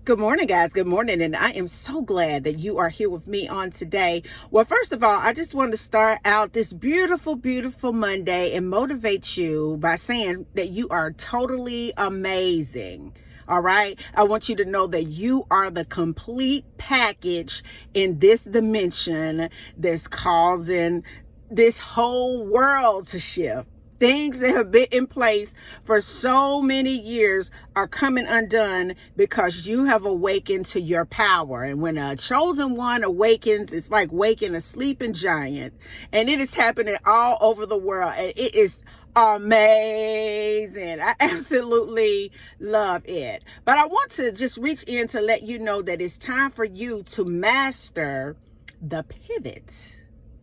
Good morning, guys. Good morning. And I am so glad that you are here with me on today. Well, first of all, I just want to start out this beautiful, beautiful Monday and motivate you by saying that you are totally amazing. All right. I want you to know that you are the complete package in this dimension that's causing this whole world to shift. Things that have been in place for so many years are coming undone because you have awakened to your power. And when a chosen one awakens, it's like waking a sleeping giant. And it is happening all over the world. And it is amazing. I absolutely love it. But I want to just reach in to let you know that it's time for you to master the pivot.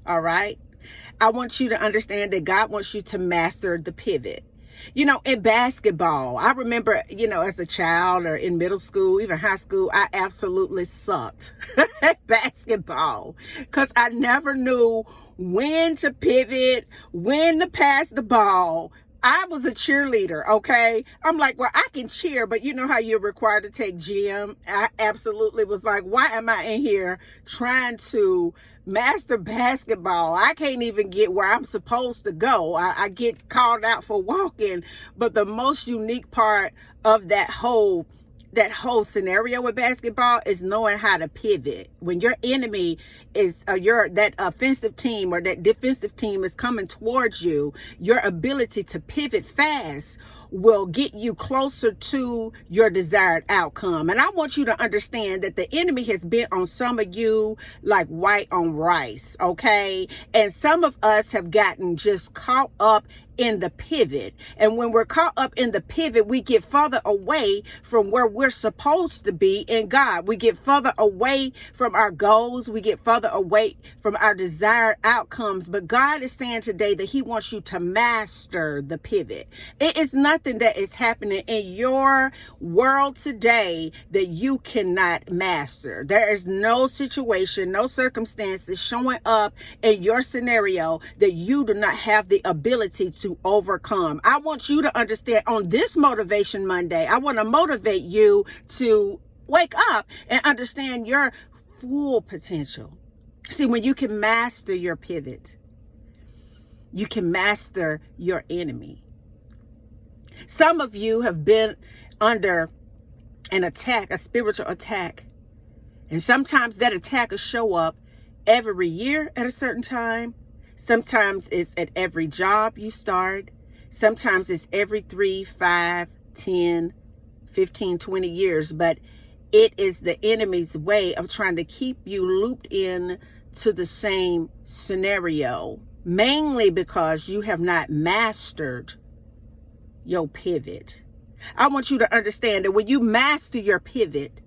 All right. I want you to understand that God wants you to master the pivot. You know, in basketball, I remember, as a child or in middle school, even high school, I absolutely sucked at basketball because I never knew when to pivot, when to pass the ball. I was a cheerleader, okay? I'm like, well, I can cheer, but you know how you're required to take gym? I absolutely was like, why am I in here trying to master basketball? I can't even get where I'm supposed to go. I get called out for walking, but the most unique part of that whole scenario with basketball is knowing how to pivot. When your enemy is that offensive team or that defensive team is coming towards you, your ability to pivot fast will get you closer to your desired outcome. And I want you to understand that the enemy has been on some of you like white on rice, okay? And some of us have gotten just caught up in the pivot. And when we're caught up in the pivot, we get further away from where we're supposed to be in God. We get further away from our goals. We get further away from our desired outcomes. But God is saying today that He wants you to master the pivot. It is nothing that is happening in your world today that you cannot master. There is no situation, no circumstances showing up in your scenario that you do not have the ability to overcome. I want you to understand on this Motivation Monday, I want to motivate you to wake up and understand your full potential. See, when you can master your pivot, you can master your enemy. Some of you have been under an attack, a spiritual attack. And sometimes that attack will show up every year at a certain time. Sometimes it's at every job you start. Sometimes it's every 3, 5, 10, 15, 20 years. But it is the enemy's way of trying to keep you looped in to the same scenario, mainly because you have not mastered your pivot. I want you to understand that when you master your pivot,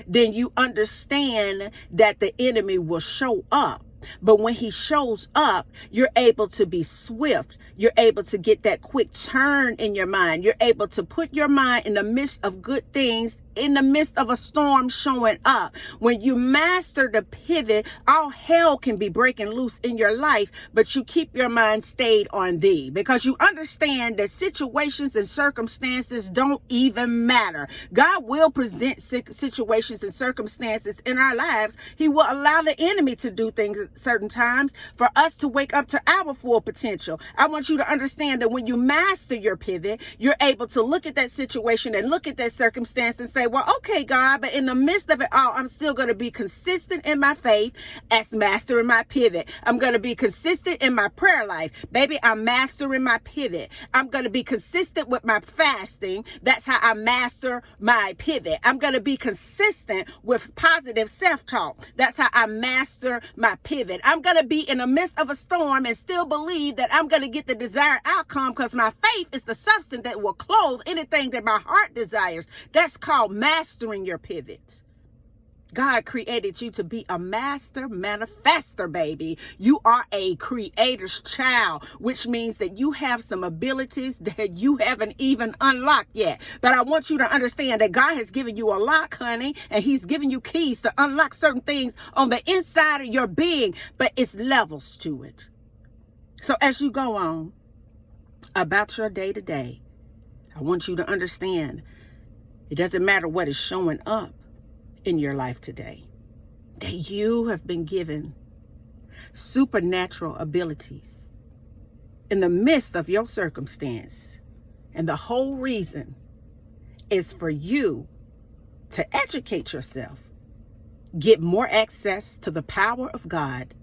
then you understand that the enemy will show up. But when he shows up, you're able to be swift. You're able to get that quick turn in your mind. You're able to put your mind in the midst of good things, in the midst of a storm showing up. When you master the pivot, all hell can be breaking loose in your life, but you keep your mind stayed on thee because you understand that situations and circumstances don't even matter. God will present situations and circumstances in our lives. He will allow the enemy to do things at certain times for us to wake up to our full potential. I want you to understand that when you master your pivot, you're able to look at that situation and look at that circumstance and say, well, okay, God, but in the midst of it all, I'm still going to be consistent in my faith as mastering my pivot. I'm going to be consistent in my prayer life. Baby, I'm mastering my pivot. I'm going to be consistent with my fasting. That's how I master my pivot. I'm going to be consistent with positive self-talk. That's how I master my pivot. I'm going to be in the midst of a storm and still believe that I'm going to get the desired outcome because my faith is the substance that will clothe anything that my heart desires. That's called mastering your pivot. God created you to be a master manifester, baby. You are a creator's child, which means that you have some abilities that you haven't even unlocked yet. But I want you to understand that God has given you a lock, honey, and He's given you keys to unlock certain things on the inside of your being, but it's levels to it. So as you go on about your day to day, I want you to understand it doesn't matter what is showing up. in your life today, that you have been given supernatural abilities in the midst of your circumstance. And the whole reason is for you to educate yourself, get more access to the power of God,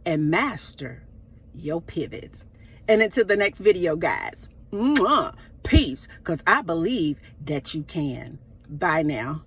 and master your pivots. And until the next video, guys, peace, because I believe that you can. Bye now.